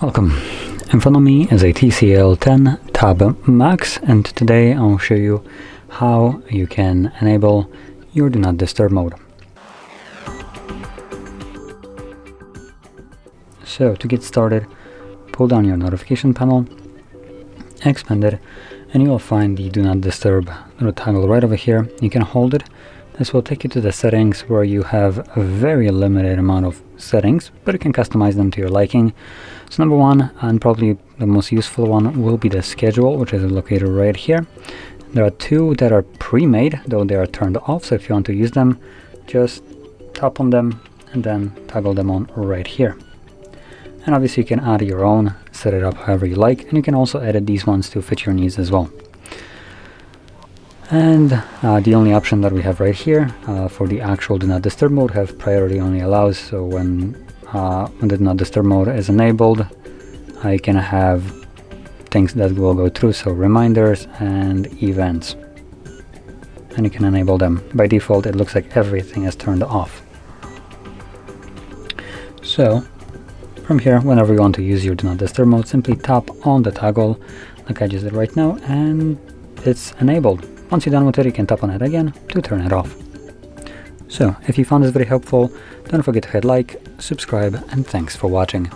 Welcome. In front of me is a TCL 10 Tab Max, and today I'll show you how you can enable your Do Not Disturb mode. So to get started, pull down your notification panel, expand it, and you will find the Do Not Disturb little toggle right over here. You can hold it. This will take you to the settings where you have a very limited amount of settings, but you can customize them to your liking. So number one, and probably the most useful one, will be the schedule, which is located right here. There are two that are pre-made, though they are turned off, so if you want to use them, just tap on them and then toggle them on right here. And obviously you can add your own, set it up however you like, and you can also edit these ones to fit your needs as well. And the only option that we have right here for the actual Do Not Disturb mode have priority only allows, so when the Do Not Disturb mode is enabled, I can have things that will go through, so reminders and events, and you can enable them. By default it looks like everything is turned off. So from here, whenever you want to use your Do Not Disturb mode, simply tap on the toggle like I just did right now, and it's enabled. Once you're done with it, you can tap on it again to turn it off. So if you found this very helpful, don't forget to hit like, subscribe, and thanks for watching.